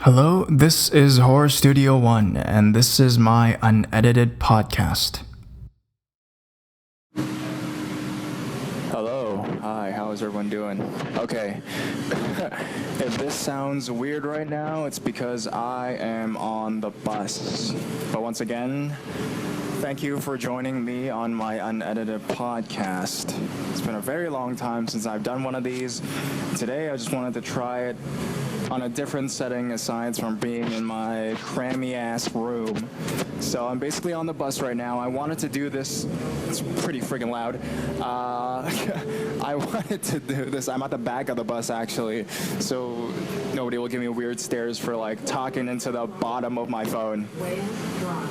Hello, this is Horror Studio One, and this is my unedited podcast. Hello, hi, how is everyone doing? Okay, if this sounds weird right now, it's because I am on the bus. But once again, thank you for joining me on my unedited podcast. It's been a very long time since I've done one of these. Today, I just wanted to try it on a different setting aside from being in my crammy ass room. So I'm basically on the bus right now. I wanted to do this. It's pretty freaking loud. I wanted to do this. I'm at the back of the bus actually, so nobody will give me weird stares for like talking into the bottom of my phone.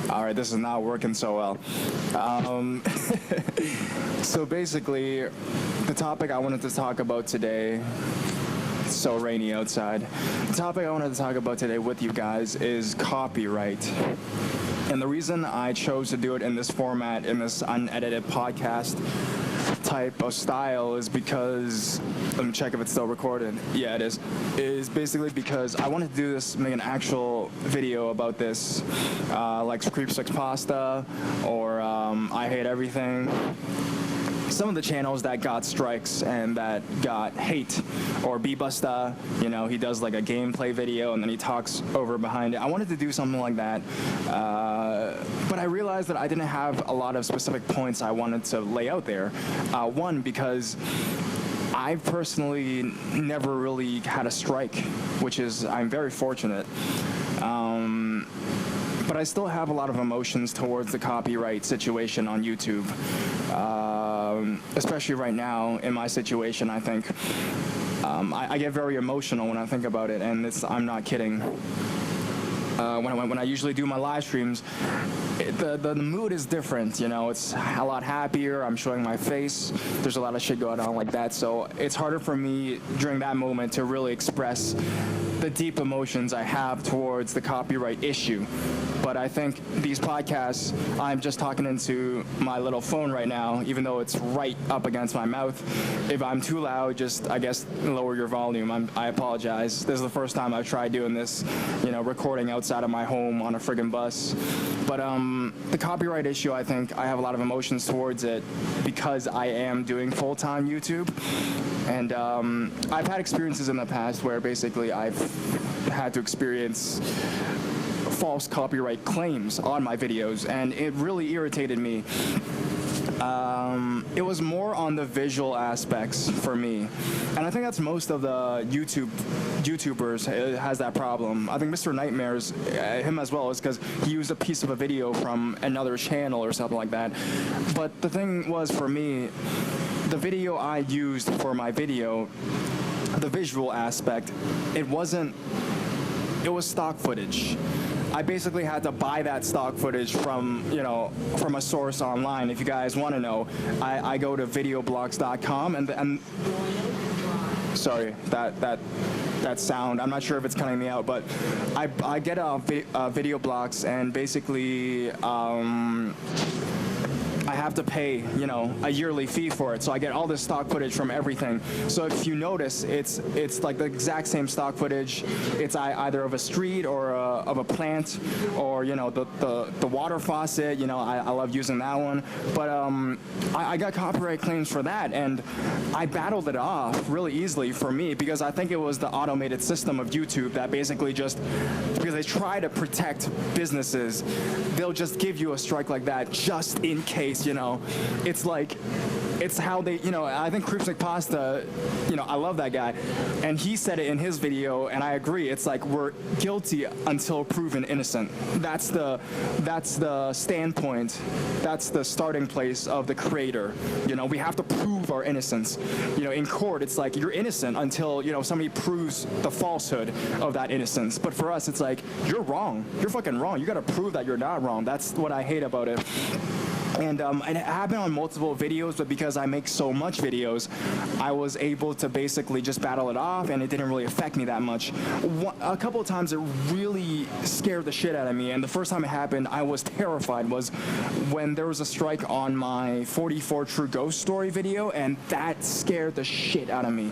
All right, this is not working so well. So basically, the topic I wanted to talk about today. It's so rainy outside. The topic I wanted to talk about today with you guys is copyright. And the reason I chose to do it in this format, in this unedited podcast type of style is because, let me check if it's still recorded. Yeah, it is basically because I wanted to do this, make an actual video about this, like Creep Six Pasta or I Hate Everything. Some of the channels that got strikes and that got hate, or B-Busta, you know, he does like a gameplay video and then he talks over behind it. I wanted to do something like that, but I realized that I didn't have a lot of specific points I wanted to lay out there. One, because I personally never really had a strike, which is, I'm very fortunate. But I still have a lot of emotions towards the copyright situation on YouTube. Especially right now, in my situation, I think. I get very emotional when I think about it, and I'm not kidding. When I usually do my live streams, the mood is different, you know, it's a lot happier, I'm showing my face, there's a lot of shit going on like that, so it's harder for me during that moment to really express the deep emotions I have towards the copyright issue. But I think these podcasts, I'm just talking into my little phone right now, even though it's right up against my mouth. If I'm too loud, just, I guess, lower your volume. I apologize. This is the first time I've tried doing this, you know, recording outside of my home on a friggin' bus. But the copyright issue, I think I have a lot of emotions towards it because I am doing full-time YouTube. And I've had experiences in the past where basically I've had to experience false copyright claims on my videos, and it really irritated me. It was more on the visual aspects for me, and I think that's most of the YouTubers has that problem. I think Mr. Nightmares, him as well, is because he used a piece of a video from another channel or something like that. But the thing was, for me, the video I used for my video, the visual aspect, it was stock footage. I basically had to buy that stock footage from a source online. If you guys want to know, I go to videoblocks.com and sorry, that sound, I'm not sure if it's cutting me out, but I get a video blocks, and basically I have to pay, you know, a yearly fee for it. So I get all this stock footage from everything. So if you notice, it's like the exact same stock footage. It's either of a street or of a plant, or, you know, the water faucet. You know, I love using that one. But I got copyright claims for that, and I battled it off really easily for me because I think it was the automated system of YouTube that basically just, because they try to protect businesses, they'll just give you a strike like that just in case. You know, it's like, it's how they, you know, I think Creep Six Pasta, you know, I love that guy, and he said it in his video, and I agree. It's like, we're guilty until proven innocent. That's the standpoint. That's the starting place of the creator. You know, we have to prove our innocence. You know, in court, it's like, you're innocent until, you know, somebody proves the falsehood of that innocence. But for us, it's like, you're wrong. You're fucking wrong. You got to prove that you're not wrong. That's what I hate about it. And it happened on multiple videos, but because I make so much videos, I was able to basically just battle it off, and it didn't really affect me that much. A couple of times it really scared the shit out of me, and the first time it happened, I was terrified, was when there was a strike on my 44 True Ghost Story video, and that scared the shit out of me.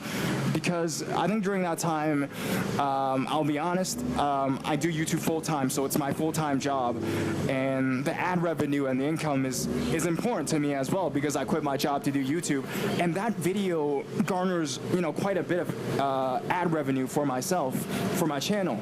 Because I think during that time, I'll be honest, I do YouTube full-time, so it's my full-time job, and the ad revenue and the income is important to me as well, because I quit my job to do YouTube, and that video garners, quite a bit of ad revenue for myself, for my channel.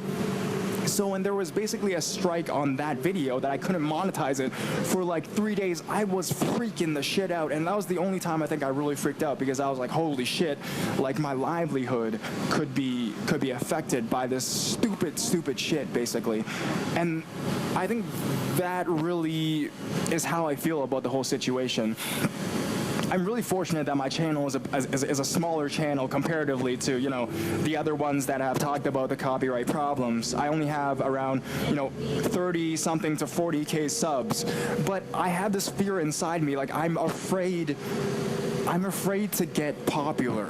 So when there was basically a strike on that video that I couldn't monetize it for like 3 days, I was freaking the shit out, and that was the only time I think I really freaked out, because I was like, holy shit, like my livelihood could be affected by this stupid shit, basically. And I think that really is how I feel about the whole situation. I'm really fortunate that my channel is a smaller channel comparatively to, the other ones that have talked about the copyright problems. I only have around, 30 something to 40K subs, but I have this fear inside me, like I'm afraid to get popular.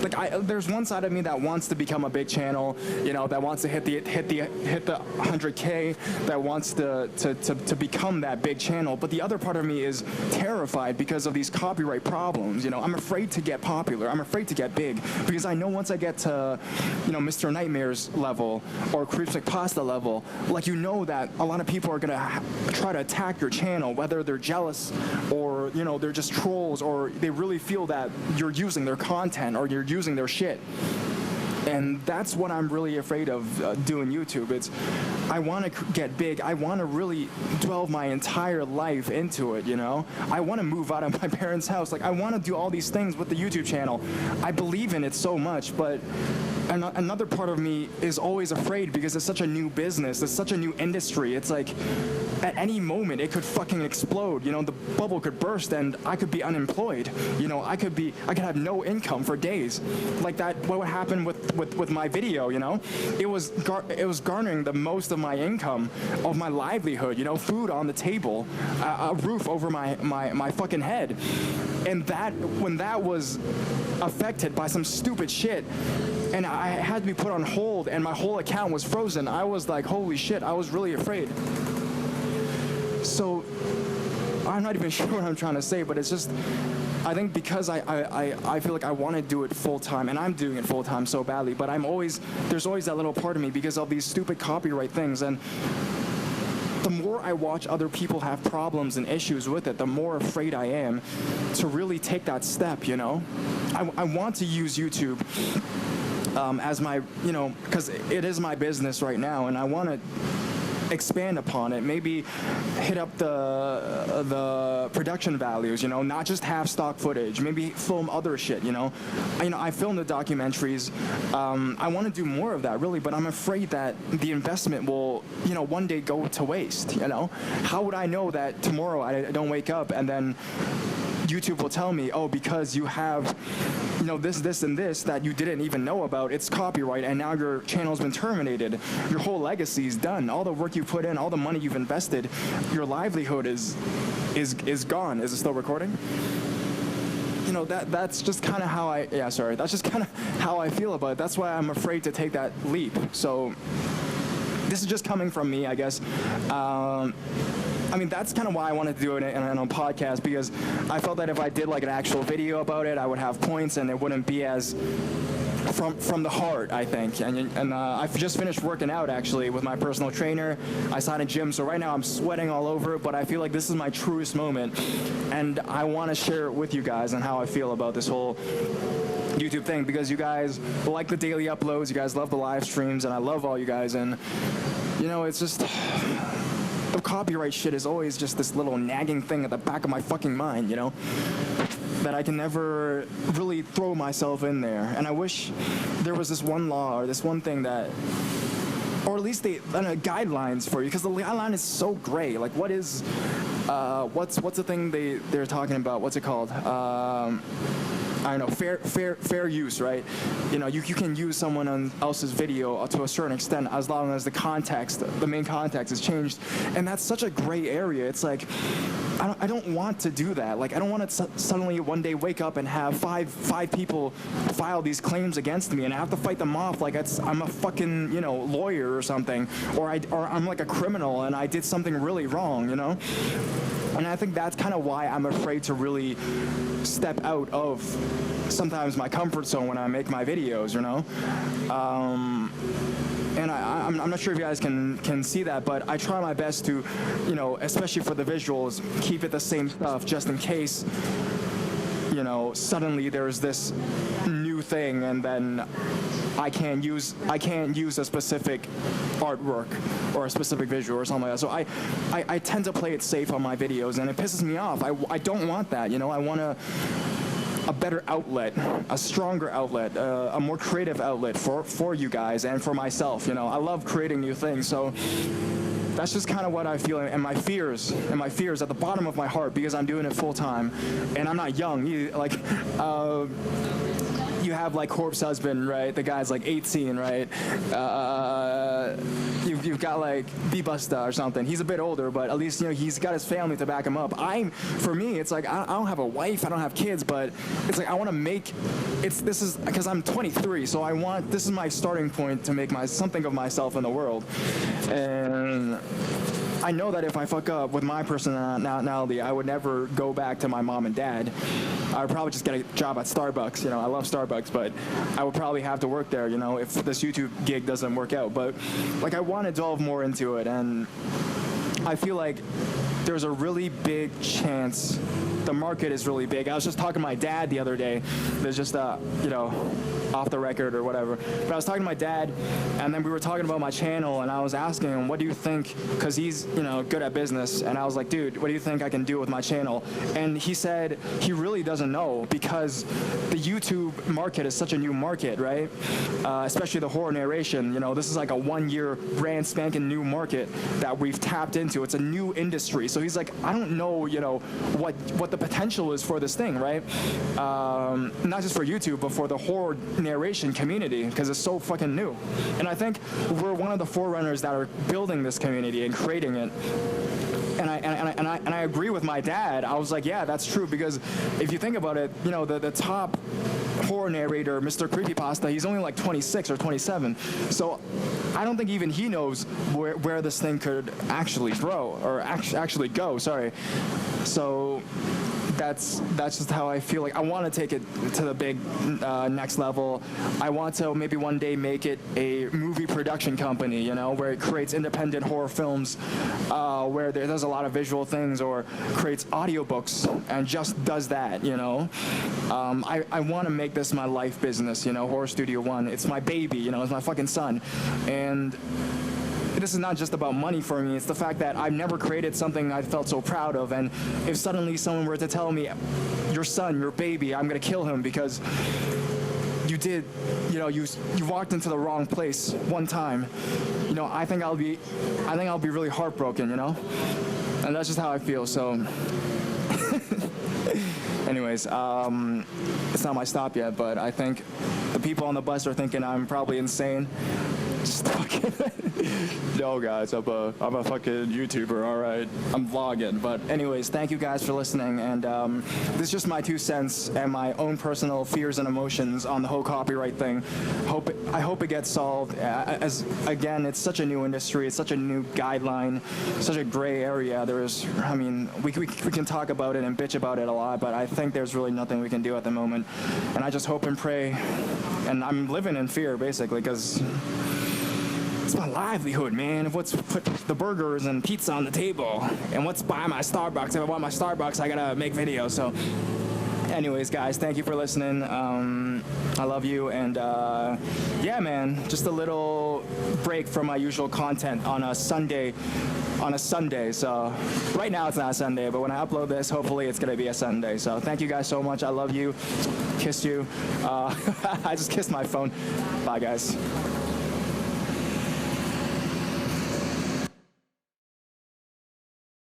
Like there's one side of me that wants to become a big channel, that wants to hit the 100K, that wants to become that big channel. But the other part of me is terrified because of these copyright problems. I'm afraid to get popular. I'm afraid to get big, because I know once I get to, Mr. Nightmare's level or Creeps Pasta level, that a lot of people are gonna try to attack your channel, whether they're jealous or they're just trolls, or they really feel that you're using their content or you're using their shit. And that's what I'm really afraid of doing YouTube. I want to get big. I want to really dwell my entire life into it, I want to move out of my parents' house. I want to do all these things with the YouTube channel. I believe in it so much, but another part of me is always afraid, because it's such a new business. It's such a new industry. It's like at any moment it could fucking explode. The bubble could burst and I could be unemployed. I could have no income for days. Like that, what would happen with my video, It was garnering the most of my income, of my livelihood, food on the table, a roof over my fucking head. And when that was affected by some stupid shit, and I had to be put on hold, and my whole account was frozen, I was like, holy shit, I was really afraid. So I'm not even sure what I'm trying to say, but it's just, I think because I feel like I want to do it full time, and I'm doing it full time so badly, but there's always that little part of me because of these stupid copyright things. And the more I watch other people have problems and issues with it, the more afraid I am to really take that step, I want to use YouTube as my, because it is my business right now, and I want to expand upon it, maybe hit up the production values, not just have stock footage, maybe film other shit, I film the documentaries. I want to do more of that, really, but I'm afraid that the investment will, one day go to waste, How would I know that tomorrow I don't wake up and then YouTube will tell me, oh, because you have, this, and this that you didn't even know about, it's copyright, and now your channel's been terminated. Your whole legacy's done. All the work you put in, all the money you've invested, your livelihood is gone. Is it still recording? That's just kind of how that's just kind of how I feel about it. That's why I'm afraid to take that leap. So this is just coming from me, I guess. That's kind of why I wanted to do it in a podcast, because I felt that if I did like an actual video about it, I would have points and it wouldn't be as from the heart, I think. And I've just finished working out, actually, with my personal trainer. I signed a gym, so right now I'm sweating all over, but I feel like this is my truest moment, and I want to share it with you guys and how I feel about this whole YouTube thing, because you guys like the daily uploads, you guys love the live streams, and I love all you guys, and it's just, the copyright shit is always just this little nagging thing at the back of my fucking mind, that I can never really throw myself in there. And I wish there was this one law or this one thing that, or at least guidelines for you, because the guideline is so gray. Like, what is, what's the thing they're talking about? What's it called? I don't know, fair use, right? You can use someone else's video to a certain extent as long as the main context is changed. And that's such a gray area. It's like, I don't want to do that. Like, I don't want to suddenly one day wake up and have five people file these claims against me, and I have to fight them off like I'm a fucking, you know, lawyer or something, or I'm like a criminal and I did something really wrong, you know? And I think that's kind of why I'm afraid to really step out of sometimes my comfort zone when I make my videos, you know? And I'm not sure if you guys can see that, but I try my best to, you know, especially for the visuals, keep it the same stuff just in case, you know, suddenly there's this new thing and then I can't use a specific artwork or a specific visual or something like that. So I tend to play it safe on my videos, and it pisses me off. I don't want that, you know. I want a better outlet, a stronger outlet, a more creative outlet for you guys and for myself, you know. I love creating new things, so that's just kind of what I feel, and my fears at the bottom of my heart, because I'm doing it full time, and I'm not young. You have like Corpse Husband, right? The guy's like 18, right? You've got like B-Busta or something. He's a bit older, but at least, you know, he's got his family to back him up. For me, it's like I don't have a wife, I don't have kids, but it's like I want to make. This is because I'm 23, so this is my starting point to make something of myself in the world, and I know that if I fuck up with my personality, I would never go back to my mom and dad. I would probably just get a job at Starbucks. You know, I love Starbucks, but I would probably have to work there, you know, if this YouTube gig doesn't work out. But, like, I want to delve more into it, and I feel like there's a really big chance. The market is really big. I was just talking to my dad the other day. There's just, you know, off the record or whatever. But I was talking to my dad, and then we were talking about my channel, and I was asking him, what do you think? Because he's, you know, good at business. And I was like, dude, what do you think I can do with my channel? And he said he really doesn't know, because the YouTube market is such a new market, right? Especially the horror narration. You know, this is like a 1-year brand spanking new market that we've tapped into. It's a new industry. So he's like, I don't know, you know, what the potential is for this thing, right? Not just for YouTube, but for the horror narration community, because it's so fucking new. And I think we're one of the forerunners that are building this community and creating it. And I agree with my dad. I was like, yeah, that's true, because if you think about it, you know, the top horror narrator, Mr. Creepypasta, he's only like 26 or 27. So I don't think even he knows where this thing could actually grow, or actually go, sorry. So that's just how I feel. Like, I want to take it to the big next level. I want to maybe one day make it a movie production company, you know, where it creates independent horror films, where there does a lot of visual things, or creates audiobooks and just does that, you know. I want to make this my life business, you know, Horror Studio One. It's my baby, you know, it's my fucking son. And this is not just about money for me. It's the fact that I've never created something I felt so proud of. And if suddenly someone were to tell me, your son, your baby, I'm going to kill him because you did, you know, you walked into the wrong place one time, you know, I think I'll be really heartbroken, you know? And that's just how I feel. So anyways, it's not my stop yet, but I think the people on the bus are thinking I'm probably insane. Just fucking no, guys, I'm a fucking YouTuber, all right. I'm vlogging. But anyways, thank you guys for listening, and this is just my 2 cents and my own personal fears and emotions on the whole copyright thing. I hope it gets solved. As again, it's such a new industry, it's such a new guideline, such a gray area. I mean, we can talk about it and bitch about it a lot, but I think there's really nothing we can do at the moment. And I just hope and pray, and I'm living in fear basically, because it's my livelihood, man. What's put the burgers and pizza on the table, and what's buy my Starbucks. If I want my Starbucks, I gotta make videos. So anyways, guys, thank you for listening. I love you, and yeah, man, just a little break from my usual content on a Sunday. So right now it's not a Sunday, but when I upload this, hopefully it's gonna be a Sunday. So thank you guys so much. I love you. Kiss you. I just kissed my phone. Bye, guys.